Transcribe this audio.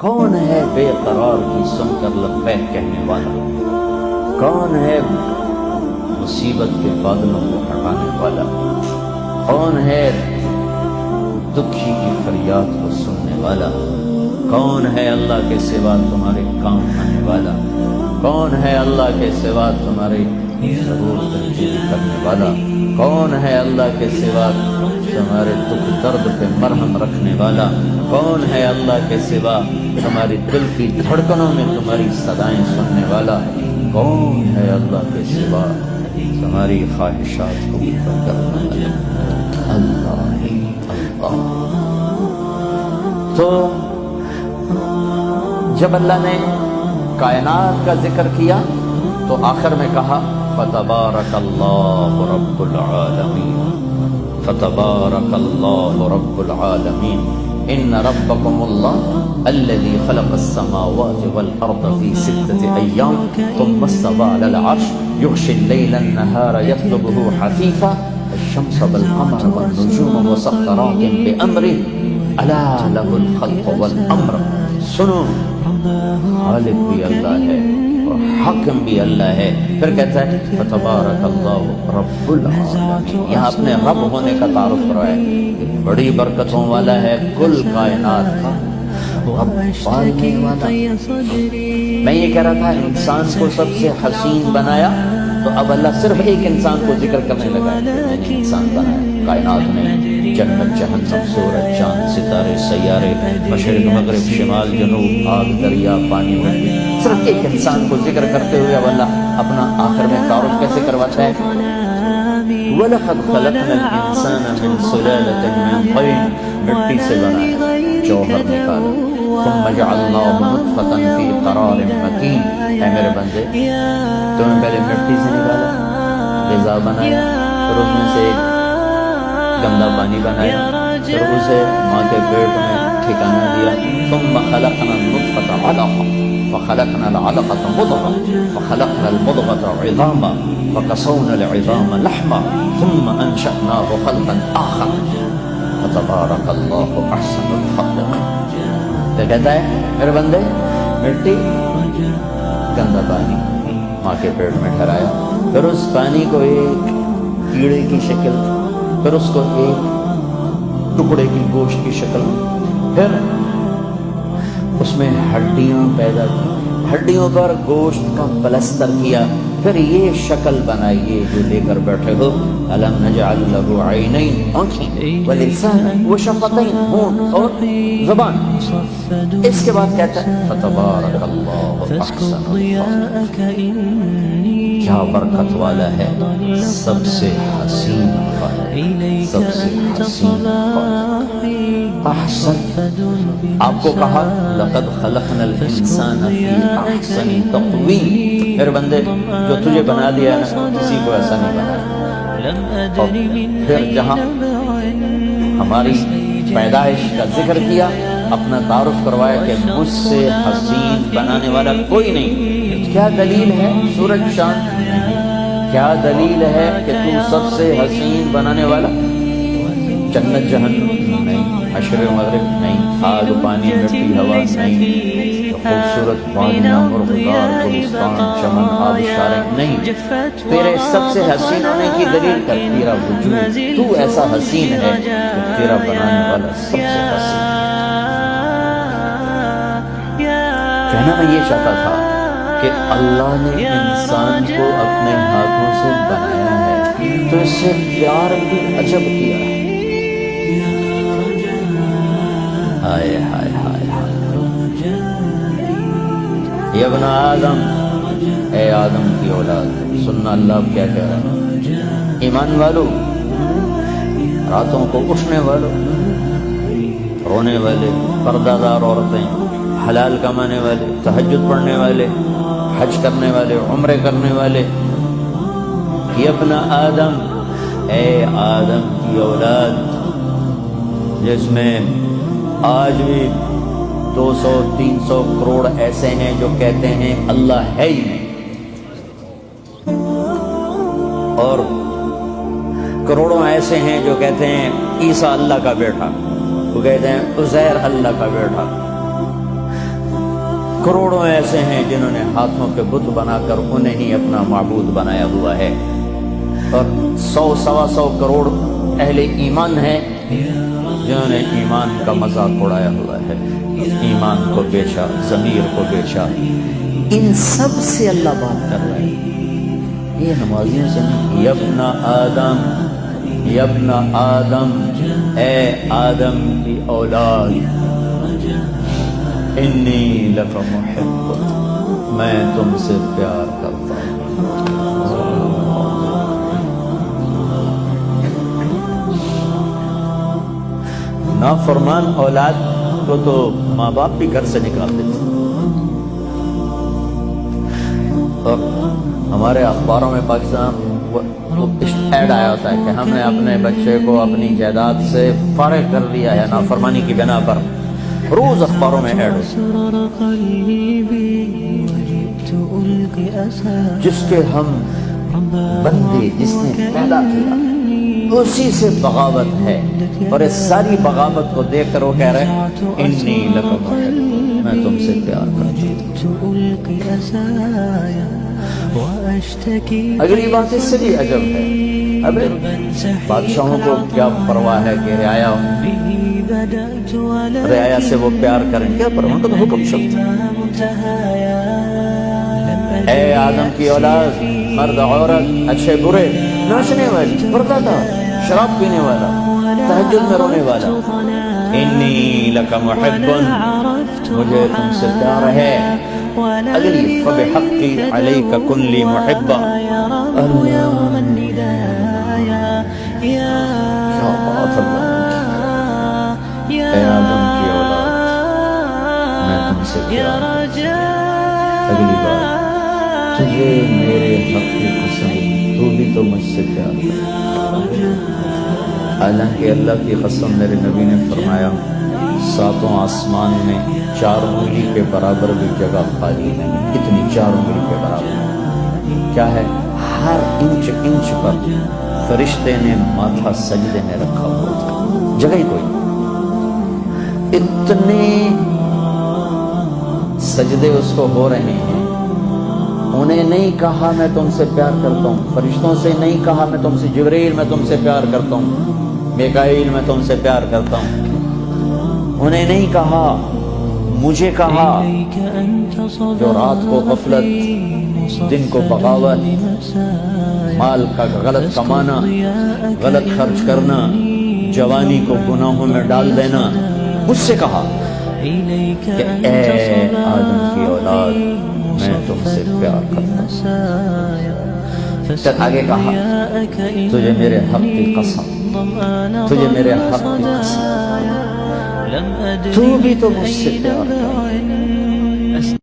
کون ہے بے قرار کی سن کر لبیک کہنے والا؟ کون ہے مصیبت کے بادلوں کو ہٹانے والا؟ کون ہے دکھی کی فریاد کو سننے والا؟ کون ہے اللہ کے سوا تمہارے کام آنے والا؟ کون ہے اللہ کے سوا تمہاری ضرورت پوری کرنے والا؟ کون ہے اللہ کے سوا تمہارے دکھ درد پہ مرہم رکھنے والا؟ کون ہے اللہ کے سوا تمہاری دل کی دھڑکنوں میں تمہاری صدائیں سننے والا؟ کون ہے اللہ کے سوا تمہاری خواہشات کو پورا کرنے والا؟ اللہ ہی اللہ۔ تو جب اللہ نے کائنات کا ذکر کیا تو آخر میں کہا فتبارک اللہ رب العالمین، فتبارک اللہ رب العالمین، ان ربکم اللہ الذی خلق السماوات والارض فی 6 ایام ثم استوى علی العرش یغشی اللیل النہار یطلبہ حثیثا الشمس والقمر والنجوم مسخرات بامرہ الا لہ الخلق والامر۔ سنو، خالق بھی اللہ ہے اور حاکم بھی اللہ ہے۔ پھر کہتا ہے فتبارک اللہ رب العالمین، یہاں اپنے رب ہونے کا تعارف کروایا ہے، بڑی برکتوں والا ہے، کل کائنات کا رب پالنے والا۔ میں یہ کہہ رہا تھا انسان کو سب سے حسین بنایا، تو اب اللہ صرف ایک انسان کو ذکر کرنے لگا ہے، میں نے انسان بنایا، کائنات میں جنت جہنم سورج چاند ستارے سیارے مشرق مغرب شمال جنوب آگ دریا پانی مٹی، صرف ایک انسان کو ذکر کرتے ہوئے اب اللہ اپنا آخر میں تعارف کیسے کرواتا ہے؟ وَلَقَدْ خَلَقْنَا الْإِنسَانَ مِنْ سُلَالَةٍ مِنْ طِينٍ، مٹی سے بنایا، جوہر نکالا، ثُمَّ جَعَلْنَاهُ نُطْفَةً فِي قَرَارٍ مَكِينٍ۔ اے میرے بندے، تمہیں پہلے مٹی سے نکالا، غذا بنایا، پھر اس میں سے ایک گندا پانی بنایا، پھر اسے ماں کے پیٹ میں ٹھکانہ دیا، ثم خلقنا النطفة علقة فخلقنا العلقة مضغة فخلقنا المضغة عظاما فكسونا العظام لحما ثم انشأناه خلقا آخر فتبارك الله احسن الخالقين۔ تو کہتا ہے میرے بندے، مٹی، گندا پانی ماں کے پیٹ میں ٹھہرایا، پھر اس پانی کو ایک کیڑے کی شکل، پھر اس کو ایک ٹکڑے کی گوشت کی شکل، پھر اس میں ہڈیاں پیدا کی، ہڈیوں پر گوشت کا پلستر کیا، پھر یہ شکل بنائیے جو لے کر بیٹھے ہو، الم نجعل لہ عینین، آنکھیں، ولسانا وشفتین، ہونٹ اور زبان۔ اس کے بعد کہتا ہے فتبارک اللہ احسن الخالقین، کیا برکت والا ہے، سب سے حسین خالق، سب سے حسین خالق۔ احسن، آپ کو کہا لقد خلقنا الانسان فی احسن تقویم، میرے بندے جو تجھے بنا دیا ہے کسی کو ایسا نہیں بنایا۔ اور پھر جہاں ہماری پیدائش کا ذکر کیا، اپنا تعارف کروایا کہ مجھ سے حسین بنانے والا کوئی نہیں۔ کیا دلیل ہے؟ سورج چاند نہیں۔ کیا دلیل ہے کہ تو سب سے حسین بنانے والا؟ جنت جہنم نہیں، مشرق مغرب نہیں، آگ پانی مٹی ہوا نہیں، خوبصورت وادیاں مرغدار گلستان چمن آبشاریں نہیں۔ تیرے سب سے حسین ہونے کی دلیل کر تیرا وجود، تو ایسا حسین ہے کہ تیرا بنانے والا سب سے حسین۔ کہنا میں یہ چاہتا تھا کہ اللہ نے انسان کو اپنے ہاتھوں سے بنایا ہے تو اس سے پیار بھی عجب کیا ہے۔ ہائے ہائے ہائے ہائے، یا ابن آدم، اے آدم کی اولاد، سننا اللہ اب کیا کہہ رہا ہے؟ ایمان والو، راتوں کو اٹھنے والو، رونے والے، پردہ دار عورتیں، حلال کمانے والے، تہجد پڑھنے والے، حج کرنے والے، عمرے کرنے والے، یا ابن آدم، اے آدم کی اولاد، جس میں آج بھی 200-300 کروڑ ایسے ہیں جو کہتے ہیں اللہ ہے ہی نہیں، اور کروڑوں ایسے ہیں جو کہتے ہیں عیسیٰ اللہ کا بیٹا، وہ کہتے ہیں عزیر اللہ کا بیٹا، کروڑوں ایسے ہیں جنہوں نے ہاتھوں پہ بت بنا کر انہیں ہی اپنا معبود بنایا ہوا ہے، اور 100-125 کروڑ اہل ایمان ہیں جنہوں نے ایمان کا مذاق اڑایا ہوا ہے، ایمان کو بیچا، ضمیر کو بیچا۔ ان سب سے اللہ بات کر رہا ہے، یہ نمازیوں سے نہیں۔ یبن آدم، یبن آدم، اے آدم کی اولاد، انی لک محب، میں تم سے پیار کرتا ہوں۔ نافرمان اولاد کو تو ماں باپ بھی گھر سے نکال دیتے، اور ہمارے اخباروں میں پاکستان ایڈ آیا ہوتا ہے کہ ہم نے اپنے بچے کو اپنی جائیداد سے فارغ کر دیا ہے نافرمانی کی بنا پر، روز اخباروں میں ایڈ ہوتا ہے۔ جس کے ہم بندے، جس نے پیدا کیا، اسی سے بغاوت ہے، اور اس ساری بغاوت کو دیکھ کر وہ کہہ رہے ہیں انی لک محب، میں تم سے پیار کرتا ہوں۔ اگلی بات اس سے بھی عجب ہے، اب بادشاہوں کو کیا پرواہ ہے کہ رعایا سے وہ پیار کریں، کیا پرواہ، ان کا تو حکم شد۔ اے آدم کی اولاد، مرد عورت، اچھے برے، ناچنے والی، پردہ دار، شراب پینے والا، تہجد میں رونے والا، انی لک محب، مجھے تم سے پیار ہے۔ اگلی فبحقی علیک کن لی محبا، کیا بات اللہ، اے آدم کی اولاد، میں تم سے پیار کرتا ہوں۔ اگلی بات، تجھے میرے حق کی قسم، تو بھی تو مجھ سے پیار کرتا، حالانکہ اللہ کی قسم میرے نبی نے فرمایا 7 آسمان میں 4 انگلی کے برابر بھی جگہ خالی نہیں، اتنی 4 انگلی کے برابر کیا ہے، ہر انچ انچ پر فرشتے نے ماتھا سجدے میں رکھا ہوا تھا، جگہ ہی کوئی، اتنے سجدے اس کو ہو رہے ہیں۔ انہیں نہیں کہا میں تم سے پیار کرتا ہوں، فرشتوں سے نہیں کہا میں تم سے، جبریل میں تم سے پیار کرتا ہوں، میکائیل میں تم سے پیار کرتا ہوں، انہیں نہیں کہا، مجھے کہا۔ جو رات کو غفلت، دن کو بغاوت، مال کا غلط کمانا، غلط خرچ کرنا، جوانی کو گناہوں میں ڈال دینا، مجھ سے کہا کہ اے آدم کی اولاد، میں تم سے پیار کرتا ہوں۔ پھر آگے کہا تجھے میرے حق کی قسم، تجھے میرے حق کی قسم، تو بھی تو مجھ سے پیار کرتا ہے۔